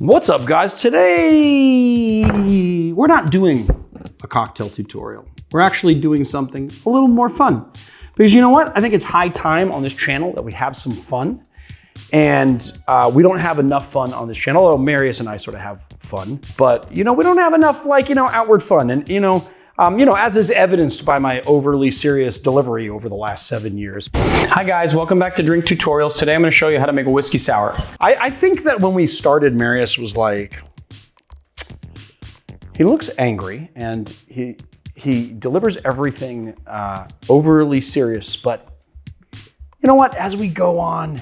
What's up, guys? Today, we're not doing a cocktail tutorial. We're actually doing something a little more fun. Because you know what? I think it's high time on this channel that we have some fun. And we don't have enough fun on this channel, although Marius and I sort of have fun. But, we don't have enough, outward fun. And, as is evidenced by my overly serious delivery over the last 7 years. Hi guys, welcome back to Drink Tutorials. Today I'm gonna show you how to make a whiskey sour. I think that when we started, Marius was like, he looks angry and he delivers everything overly serious, but you know what? As we go on,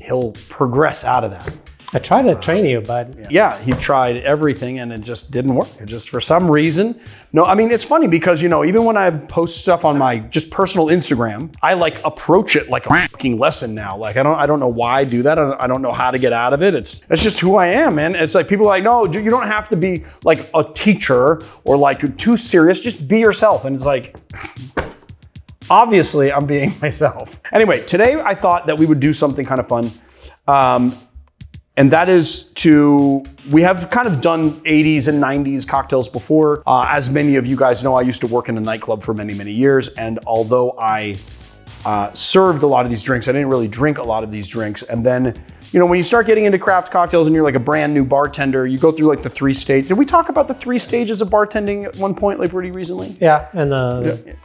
he'll progress out of that. I tried to train you, but... Yeah, he tried everything and it just didn't work. It just, for some reason... No, I mean, it's funny because, even when I post stuff on my just personal Instagram, I approach it like a fucking lesson now. I don't know why I do that. I don't know how to get out of it. It's just who I am, man. It's like people are like, no, you don't have to be like a teacher or too serious. Just be yourself. And it's like... Obviously, I'm being myself. Anyway, today I thought that we would do something kind of fun. And that is we have kind of done 80s and 90s cocktails before. As many of you guys know, I used to work in a nightclub for many, many years. And although I served a lot of these drinks, I didn't really drink a lot of these drinks. And then, when you start getting into craft cocktails and you're like a brand new bartender, you go through the 3 stages. Did we talk about the 3 stages of bartending at one point, pretty recently? Yeah, and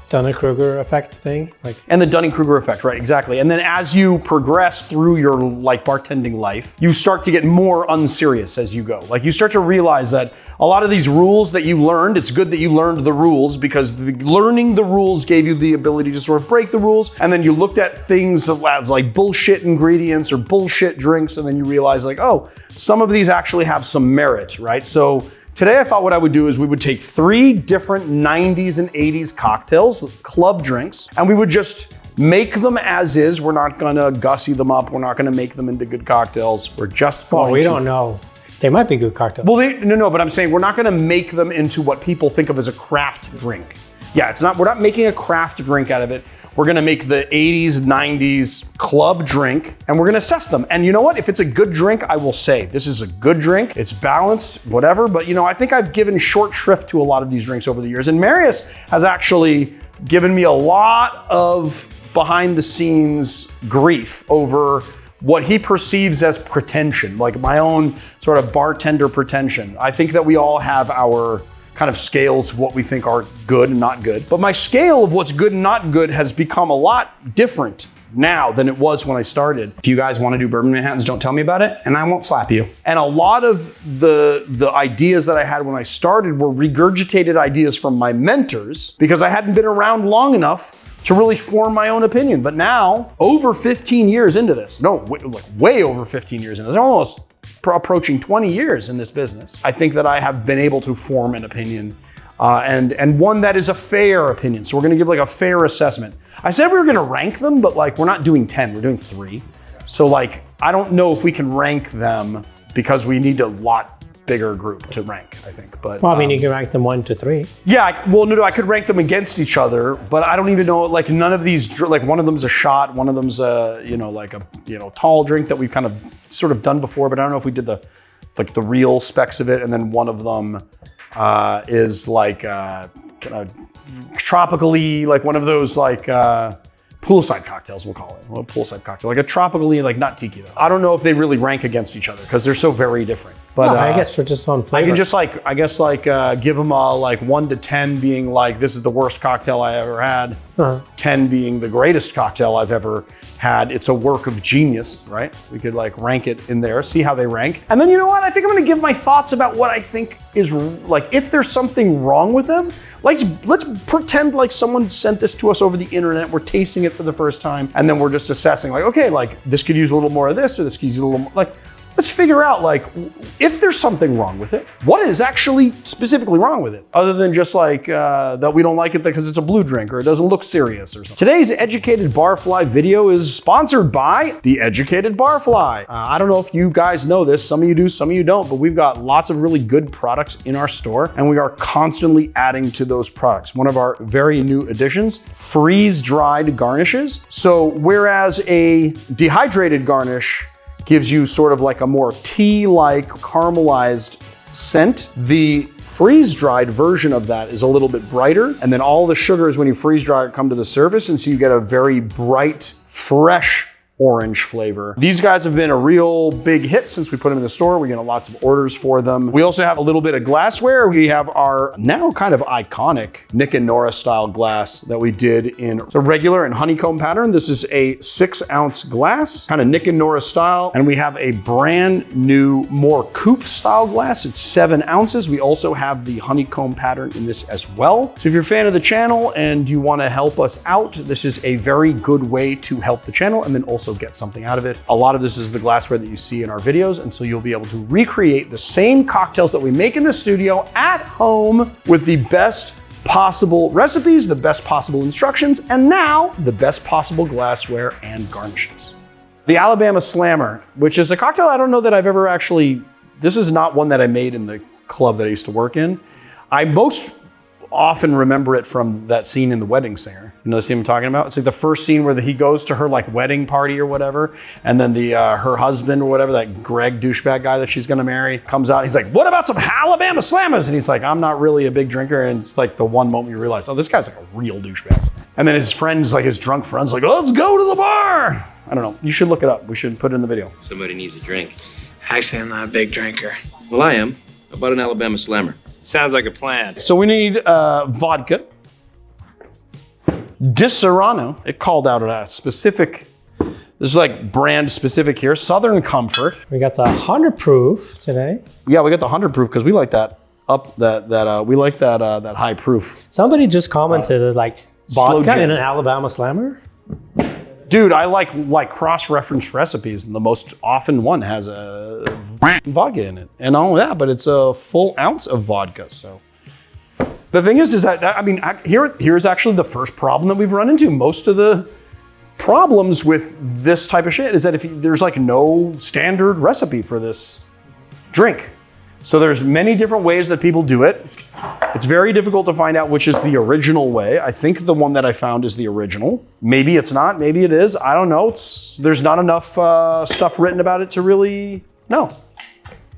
Dunning-Kruger effect thing. And the Dunning-Kruger effect, right, exactly. And then as you progress through your bartending life, you start to get more unserious as you go. You start to realize that a lot of these rules that you learned, it's good that you learned the rules because learning the rules gave you the ability to sort of break the rules. And then you looked at things as like bullshit ingredients or bullshit drinks. And then you realize oh, some of these actually have some merit, right? So today I thought what I would do is we would take 3 different 90s and 80s cocktails, club drinks, and we would just make them as is. We're not gonna gussy them up. We're not gonna make them into good cocktails. We're just going to... Well, we don't know. They might be good cocktails. Well, no, but I'm saying we're not gonna make them into what people think of as a craft drink. Yeah, we're not making a craft drink out of it. We're gonna make the 80s, 90s club drink and we're gonna assess them. And you know what? If it's a good drink, I will say, this is a good drink, it's balanced, whatever. But I think I've given short shrift to a lot of these drinks over the years. And Marius has actually given me a lot of behind the scenes grief over what he perceives as pretension, like my own sort of bartender pretension. I think that we all have our kind of scales of what we think are good and not good. But my scale of what's good and not good has become a lot different now than it was when I started. If you guys want to do bourbon Manhattans, don't tell me about it and I won't slap you. And a lot of the ideas that I had when I started were regurgitated ideas from my mentors because I hadn't been around long enough to really form my own opinion. But now, over 15 years into this, way over 15 years into this, almost approaching 20 years in this business, I think that I have been able to form an opinion and one that is a fair opinion. So we're gonna give a fair assessment. I said we were gonna rank them, but we're not doing 10, we're doing 3. So I don't know if we can rank them because we need a lot bigger group to rank, I think. But well, I mean, you can rank them 1 to 3. Yeah, no, I could rank them against each other, but I don't even know, none of these, one of them's a shot, one of them's a, tall drink that we've kind of sort of done before, but I don't know if we did the real specs of it, and then one of them is kind of tropically, one of those poolside cocktails, we'll call it. A poolside cocktail, a tropically, not tiki though. I don't know if they really rank against each other because they're so very different. But no, I guess we're just on flavor. I can just give them a 1 to 10 being this is the worst cocktail I ever had. 10 being the greatest cocktail I've ever had. It's a work of genius, right? We could rank it in there, see how they rank. And then you know what? I think I'm gonna give my thoughts about what I think is if there's something wrong with them. Let's pretend someone sent this to us over the internet. We're tasting it for the first time, and then we're just assessing okay, this could use a little more of this, or this could use a little more, let's figure out if there's something wrong with it, what is actually specifically wrong with it, other than just that we don't like it because it's a blue drink or it doesn't look serious or something. Today's Educated Barfly video is sponsored by The Educated Barfly. I don't know if you guys know this, some of you do, some of you don't, but we've got lots of really good products in our store and we are constantly adding to those products. One of our very new additions, freeze-dried garnishes. So whereas a dehydrated garnish gives you sort of like a more tea-like caramelized scent. The freeze-dried version of that is a little bit brighter, and then all the sugars when you freeze dry it come to the surface, and so you get a very bright, fresh orange flavor. These guys have been a real big hit since we put them in the store. We get lots of orders for them. We also have a little bit of glassware. We have our now kind of iconic Nick and Nora style glass that we did in the regular and honeycomb pattern. This is a 6-ounce glass, kind of Nick and Nora style. And we have a brand new, more coupe style glass. It's 7 ounces. We also have the honeycomb pattern in this as well. So if you're a fan of the channel and you want to help us out, this is a very good way to help the channel and then also get something out of it. A lot of this is the glassware that you see in our videos, and so you'll be able to recreate the same cocktails that we make in the studio at home with the best possible recipes, the best possible instructions, and now the best possible glassware and garnishes. The Alabama Slammer, which is a cocktail I don't know that I've ever actually, this is not one that I made in the club that I used to work in. I most often remember it from that scene in The Wedding Singer. You know the scene I'm talking about? It's like the first scene where he goes to her like wedding party or whatever, and then her husband or whatever, that Greg douchebag guy that she's gonna marry, comes out and he's like, what about some Alabama Slammers? And he's like, I'm not really a big drinker. And it's like the one moment you realize, oh, this guy's like a real douchebag. And then his friends, like his drunk friends, like, oh, let's go to the bar. I don't know, you should look it up. We should put it in the video. Somebody needs a drink. Actually, I'm not a big drinker. Well, I am. How about an Alabama Slammer? Sounds like a plan. So we need vodka, Disaronno. It called out a specific, this is like brand specific here, Southern Comfort. We got the 100 proof today. Yeah, we got the 100 proof because we like that we like that high proof. Somebody just commented like Sloe vodka Gin. in an Alabama Slammer. Dude, I like cross-referenced recipes, and the most often one has a vodka in it. And all that, but it's a full ounce of vodka, so. The thing is that, I mean, here's actually the first problem that we've run into. Most of the problems with this type of shit is that there's like no standard recipe for this drink. So there's many different ways that people do it. It's very difficult to find out which is the original way. I think the one that I found is the original. Maybe it's not, maybe it is. I don't know. There's not enough stuff written about it to really know.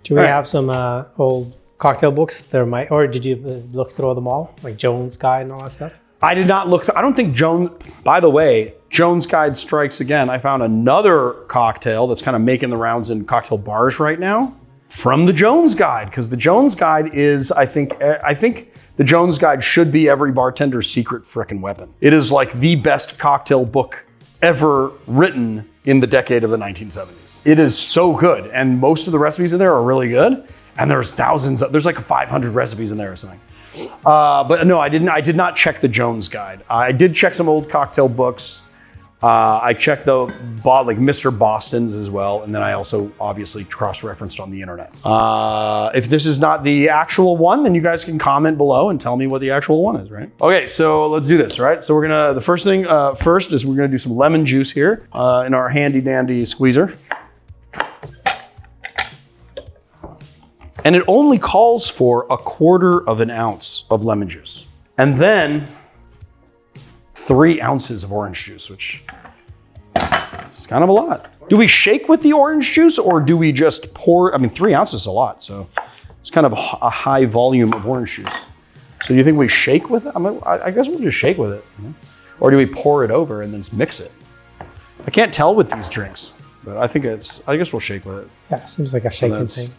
Do we have some old cocktail books? There might, or did you look through them all? Like Jones Guide and all that stuff? I did not look, I don't think by the way, Jones Guide strikes again. I found another cocktail that's kind of making the rounds in cocktail bars right now. From the Jones Guide, because the Jones Guide is, I think the Jones Guide should be every bartender's secret frickin' weapon. It is like the best cocktail book ever written in the decade of the 1970s. It is so good, and most of the recipes in there are really good, and there's there's like 500 recipes in there or something. But no, I did not check the Jones Guide. I did check some old cocktail books. I checked like Mr. Boston's as well, and then I also obviously cross-referenced on the internet. If this is not the actual one, then you guys can comment below and tell me what the actual one is, right? Okay, so let's do this, right? So the first thing first is we're gonna do some lemon juice here in our handy-dandy squeezer. And it only calls for 1/4 ounce of lemon juice. And then 3 ounces of orange juice, which is kind of a lot. Do we shake with the orange juice or do we just pour? I mean, 3 ounces is a lot, so it's kind of a high volume of orange juice. So do you think we shake with it? I guess we'll just shake with it. You know? Or do we pour it over and then mix it? I can't tell with these drinks, but I guess we'll shake with it. Yeah, seems like a shaking thing.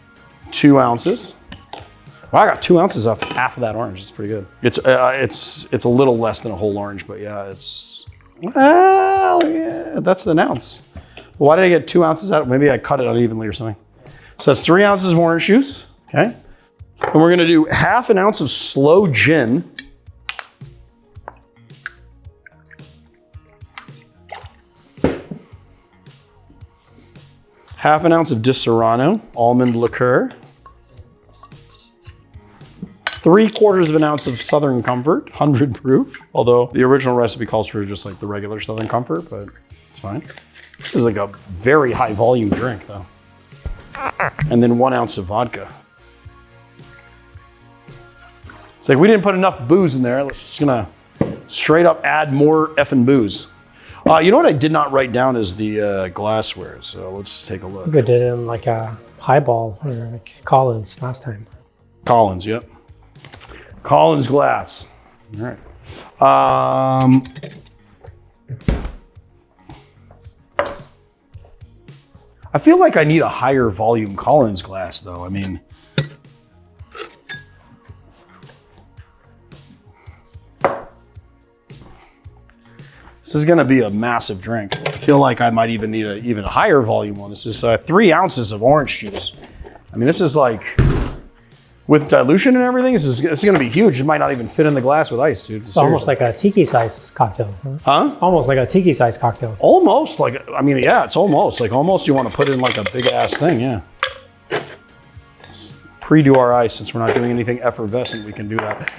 2 ounces. Well, I got 2 ounces off half of that orange. It's pretty good. It's a little less than a whole orange, but yeah, that's an ounce. Why did I get 2 ounces out? Maybe I cut it unevenly or something. So that's 3 ounces of orange juice, okay? And we're gonna do 1/2 ounce of Sloe Gin. Half an ounce of Disaronno, almond liqueur. 3/4 ounce of Southern Comfort, 100 proof. Although the original recipe calls for just like the regular Southern Comfort, but it's fine. This is like a very high volume drink though. And then 1 ounce of vodka. It's like we didn't put enough booze in there. Let's just gonna straight up add more effing booze. You know what I did not write down is the glassware. So let's take a look. I think I did it in like a highball or like Collins last time. Collins, yep. Collins glass. All right. I feel like I need a higher volume Collins glass, though. I mean, this is going to be a massive drink. I feel like I might even need a even higher volume one. This is 3 ounces of orange juice. I mean, this is like, with dilution and everything, this is going to be huge. It might not even fit in the glass with ice, dude. It's almost like a tiki-sized cocktail. Huh? Almost like a tiki-sized cocktail. Almost like, I mean, yeah, it's almost you want to put in like a big ass thing, yeah. Pre-do our ice, since we're not doing anything effervescent, we can do that.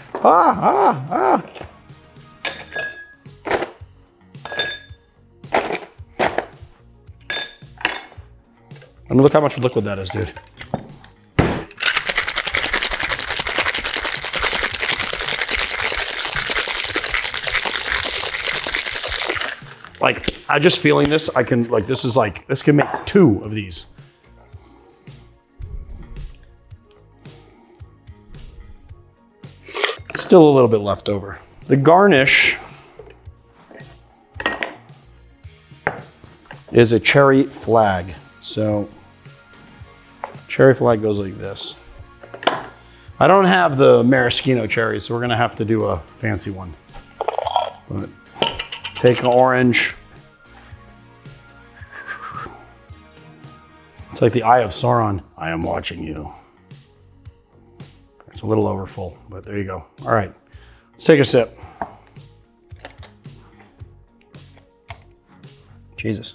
I mean, look how much liquid that is, dude. Like, I'm just feeling this. I can, like, this can make 2 of these. Still a little bit left over. The garnish is a cherry flag. So, cherry flag goes like this. I don't have the maraschino cherry, so we're gonna have to do a fancy one. But take an orange. It's like the Eye of Sauron. I am watching you. It's a little over full, but there you go. All right, let's take a sip. Jesus.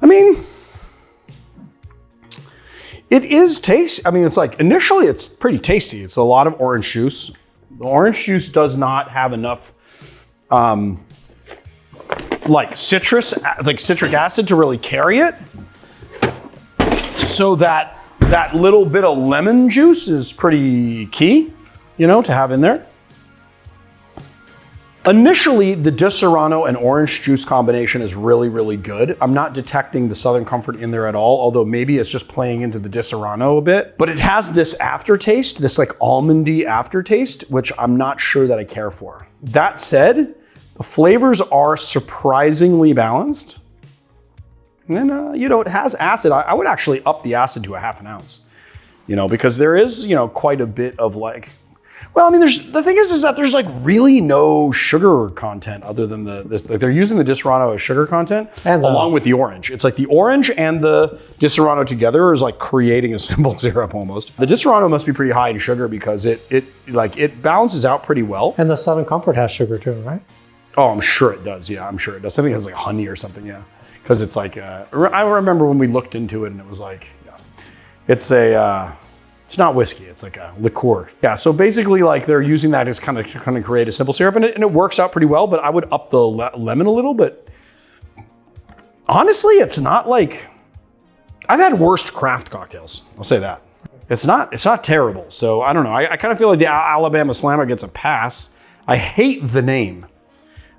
I mean, it is tasty. I mean, it's like, initially it's pretty tasty. It's a lot of orange juice. The orange juice does not have enough like citric acid to really carry it. So that little bit of lemon juice is pretty key, you know, to have in there. Initially, the Disaronno and orange juice combination is really, really good. I'm not detecting the Southern Comfort in there at all, although maybe it's just playing into the Disaronno a bit. But it has this aftertaste, this like almondy aftertaste, which I'm not sure that I care for. That said, the flavors are surprisingly balanced. And then, you know, it has acid. I would actually up the acid to a ½ ounce, you know, because there is, you know, quite a bit of like, well, I mean, the thing is that there's like really no sugar content other than this. Like, they're using the Disaronno as sugar content along with the orange. It's like the orange and the Disaronno together is like creating a simple syrup almost. The Disaronno must be pretty high in sugar because it balances out pretty well. And the Southern Comfort has sugar too, right? Oh, I'm sure it does. Yeah, I'm sure it does. I think it has like honey or something. Yeah, because it's like I remember when we looked into it and it was like, yeah, it's not whiskey, it's like a liqueur. Yeah, so basically like they're using that as kind of create a simple syrup and it works out pretty well, but I would up the lemon a little bit. Honestly, it's not like, I've had worse craft cocktails, I'll say that. It's not terrible, so I don't know. I kind of feel like the Alabama Slammer gets a pass. I hate the name.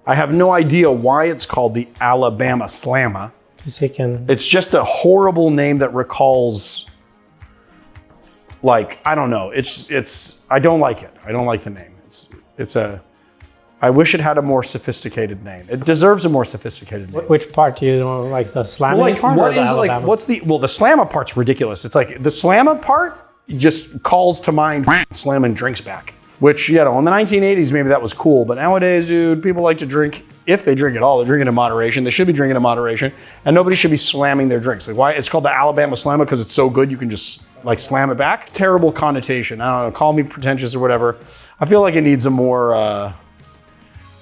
I have no idea why it's called the Alabama Slammer. It's just a horrible name that recalls, like, I don't know. I don't like it. I don't like the name. I wish it had a more sophisticated name. It deserves a more sophisticated name. Which part do you don't like, the slamming part or the Alabama? The slammer part's ridiculous. It's like the slammer part just calls to mind slamming drinks back. Which, you know, in the 1980s, maybe that was cool. But nowadays, dude, people like to drink, if they drink at all, they're drinking in moderation. They should be drinking in moderation. And nobody should be slamming their drinks. Like, why? It's called the Alabama Slammer because it's so good you can just, like, slam it back. Terrible connotation. I don't know, call me pretentious or whatever. I feel like it needs a more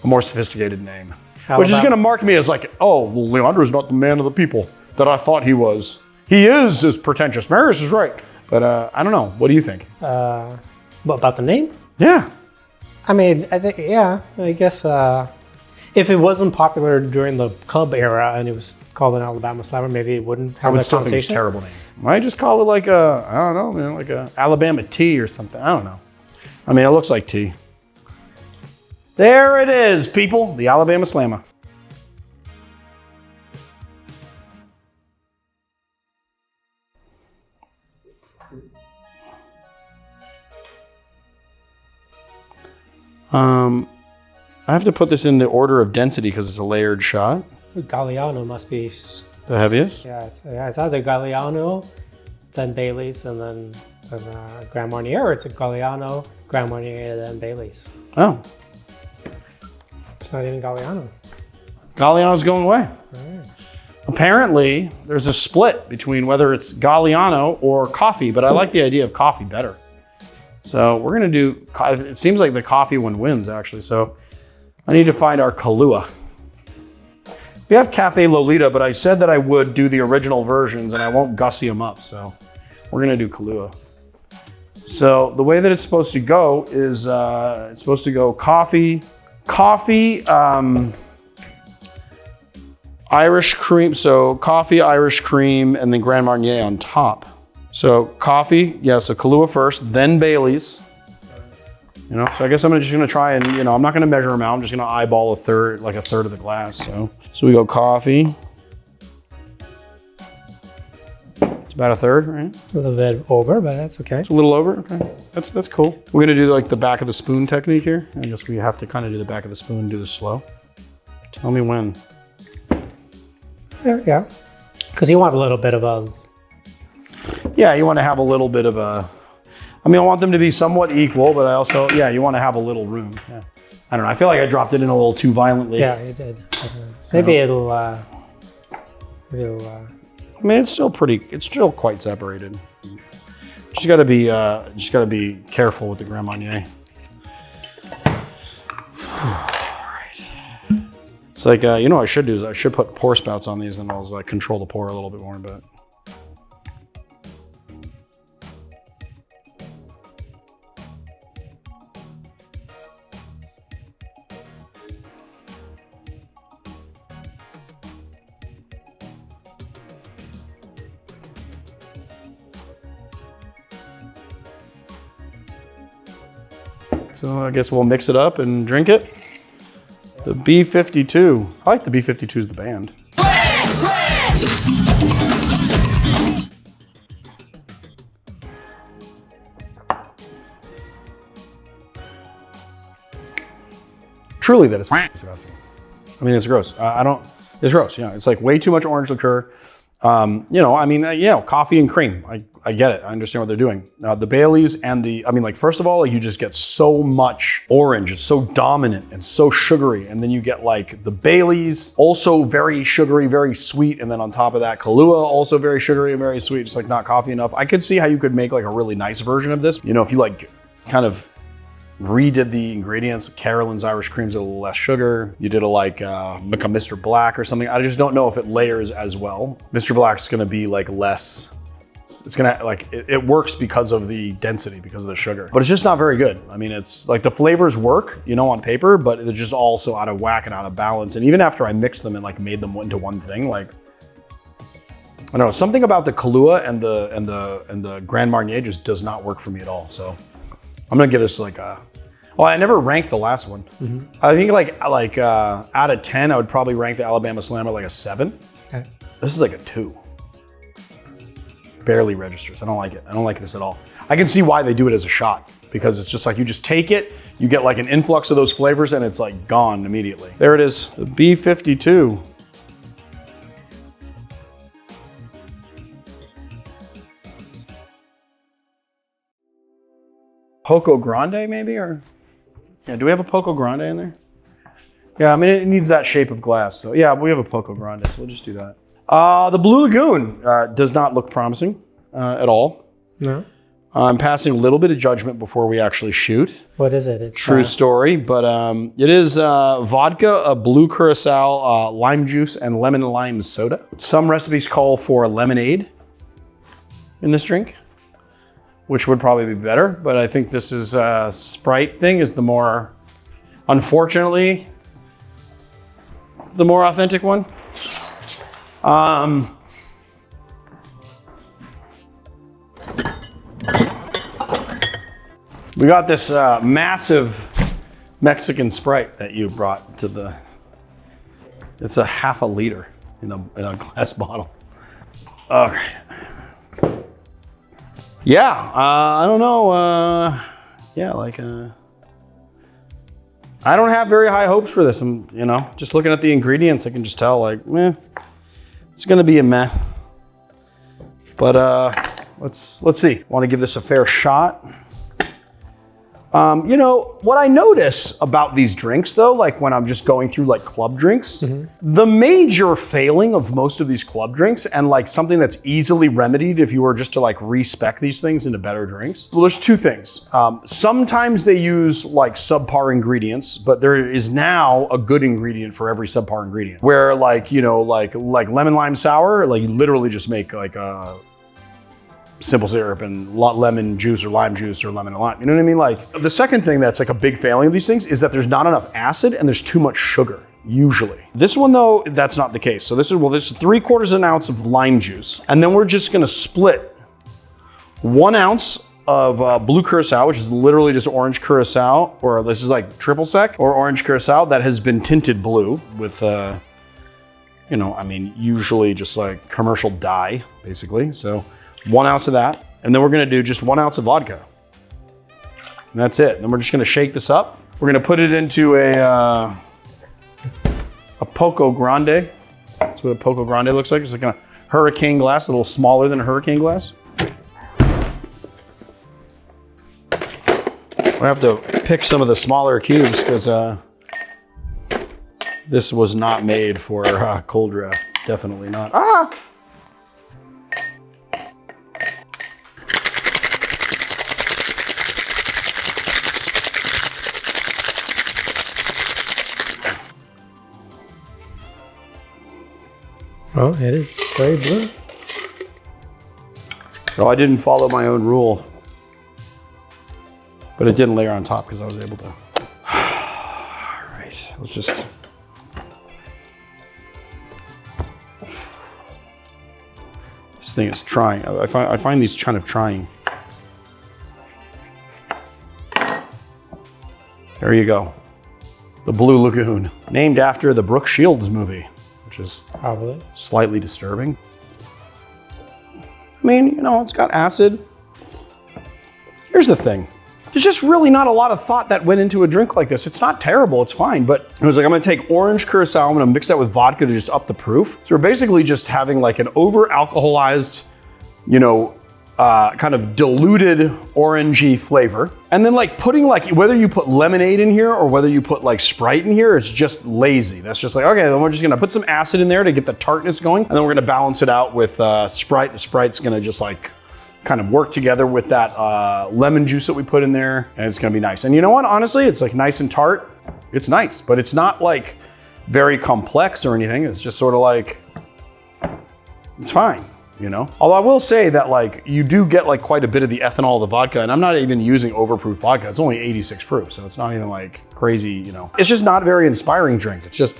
sophisticated name. Alabama. Which is going to mark me as like, oh, well, Leandro's not the man of the people that I thought he was. He is pretentious. Marius is right. But I don't know. What do you think? What about the name? Yeah. I mean, I think, yeah, I guess if it wasn't popular during the club era and it was called an Alabama Slammer, maybe it wouldn't have that connotation. I would still think it's a terrible name. Might just call it like a, I don't know, man, like a Alabama tea or something. I don't know. I mean, it looks like tea. There it is, people. The Alabama Slammer. I have to put this in the order of density because it's a layered shot. Galliano must be. The heaviest? Yeah, it's either Galliano, then Bailey's, and then Grand Marnier, or it's a Galliano, Grand Marnier, then Bailey's. Oh. It's not even Galliano. Galliano's going away. Right. Apparently, there's a split between whether it's Galliano or coffee, but I like the idea of coffee better. So we're gonna do, it seems like the coffee one wins actually, so I need to find our Kahlua. We have Cafe Lolita, but I said that I would do the original versions and I won't gussy them up, so we're gonna do Kahlua. So the way that it's supposed to go is it's supposed to go coffee, Irish cream, so coffee, Irish cream, and then Grand Marnier on top. So coffee, yeah, so Kahlua first, then Bailey's. You know, so I guess I'm just gonna try and, I'm not gonna measure them out. I'm just gonna eyeball a third of the glass. So we go coffee. It's about a third, right? A little bit over, but that's okay. It's a little over, okay. That's cool. We're gonna do like the back of the spoon technique here. I guess we have to kind of do the back of the spoon, do this slow. Tell me when. Yeah, because you want a little bit of a. Yeah, you want to have a little bit of a. I mean, I want them to be somewhat equal, but I also, you want to have a little room. Yeah. I don't know. I feel like I dropped it in a little too violently. Yeah, you did. Maybe it'll. I mean, it's still quite separated. Just got to be careful with the Grand Marnier. It's like, what I should do is I should put pour spouts on these and I'll like control the pour a little bit more, but. So I guess we'll mix it up and drink it. The B-52. I like the B-52's the band. Truly, that is disgusting. I mean, it's gross. It's gross. It's like way too much orange liqueur. Coffee and cream. I get it. I understand what they're doing. Now the Baileys and first of all, you just get so much orange. It's so dominant and so sugary. And then you get like the Baileys, also very sugary, very sweet. And then on top of that, Kahlua, also very sugary and very sweet. Just like not coffee enough. I could see how you could make like a really nice version of this. If you like kind of redid the ingredients. Carolyn's Irish cream's a little less sugar. You did like a Mr. Black or something. I just don't know if it layers as well. Mr. Black's gonna be like less, it's gonna like, it works because of the density, because of the sugar, but it's just not very good. I mean, it's like the flavors work, on paper, but they're just also out of whack and out of balance. And even after I mixed them and like made them into one thing, like, I don't know, something about the Kahlua and the Grand Marnier just does not work for me at all. So I'm gonna give this like I never ranked the last one. Mm-hmm. I think like out of 10, I would probably rank the Alabama Slammer like a 7. Okay. This is like a 2. Barely registers. I don't like it. I don't like this at all. I can see why they do it as a shot, because it's just like you just take it, you get like an influx of those flavors, and it's like gone immediately. There it is, the B-52. Poco Grande maybe, or yeah, do we have a Poco Grande in there? Yeah, I mean it needs that shape of glass, so yeah, we have a Poco Grande, so we'll just do that. The Blue Lagoon does not look promising at all. No. I'm passing a little bit of judgment before we actually shoot. What is it? It's true story, but it is vodka, a blue curacao, lime juice, and lemon lime soda. Some recipes call for lemonade in this drink, which would probably be better, but I think this is Sprite thing is the more, unfortunately, the more authentic one. We got this massive Mexican Sprite that you brought to the, it's a half a liter in a glass bottle. Okay. Yeah, I don't know. Yeah, like, I don't have very high hopes for this. I'm, just looking at the ingredients, I can just tell, like, it's gonna be a meh. But let's see. Want to give this a fair shot. What I notice about these drinks though, like when I'm just going through like club drinks, the major failing of most of these club drinks and like something that's easily remedied if you were just to like respec these things into better drinks. Well, there's two things. Sometimes they use like subpar ingredients, but there is now a good ingredient for every subpar ingredient. Where like, like lemon lime sour, like you literally just make like a simple syrup and lemon juice or lime juice or lemon and lime. You know what I mean? Like the second thing that's like a big failing of these things is that there's not enough acid and there's too much sugar, usually. This one though, that's not the case. So this is 3/4 of an ounce of lime juice. And then we're just gonna split 1 ounce of blue Curacao, which is literally just orange Curacao, or this is like triple sec or orange Curacao that has been tinted blue with, usually just like commercial dye, basically. So 1 ounce of that, and then we're gonna do just 1 ounce of vodka. And that's it. Then we're just gonna shake this up. We're gonna put it into a Poco Grande. That's what a Poco Grande looks like. It's like a hurricane glass, a little smaller than a hurricane glass. I have to pick some of the smaller cubes because this was not made for cold draft. Definitely not. Ah! Oh, it is very blue. No, I didn't follow my own rule, but it didn't layer on top because I was able to. All right, let's just. This thing is trying. I find these kind of trying. There you go. The Blue Lagoon, named after the Brooke Shields movie, which is Probably slightly disturbing. I mean, it's got acid. Here's the thing. There's just really not a lot of thought that went into a drink like this. It's not terrible, it's fine, but it was like, I'm gonna take orange Curacao, I'm gonna mix that with vodka to just up the proof. So we're basically just having like an over-alcoholized, kind of diluted orangey flavor. And then like putting like, whether you put lemonade in here or whether you put like Sprite in here, it's just lazy. That's just like, okay, then we're just gonna put some acid in there to get the tartness going. And then we're gonna balance it out with Sprite. The Sprite's gonna just like kind of work together with that lemon juice that we put in there. And it's gonna be nice. And you know what, honestly, it's like nice and tart. It's nice, but it's not like very complex or anything. It's just sort of like, it's fine. Although I will say that like you do get like quite a bit of the ethanol of the vodka, and I'm not even using overproof vodka. It's only 86 proof, so it's not even like crazy, It's just not a very inspiring drink. It's just,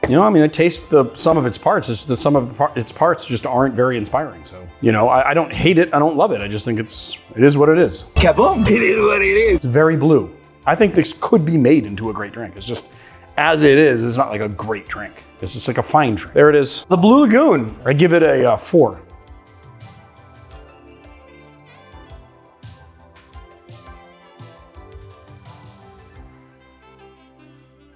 I taste the sum of its parts. It's the sum of its parts just aren't very inspiring. So, I don't hate it. I don't love it. I just think it is what it is. Kaboom! It is what it is. It's very blue. I think this could be made into a great drink. It's just, as it is, it's not like a great drink. It's just like a fine drink. There it is. The Blue Lagoon. I give it a 4.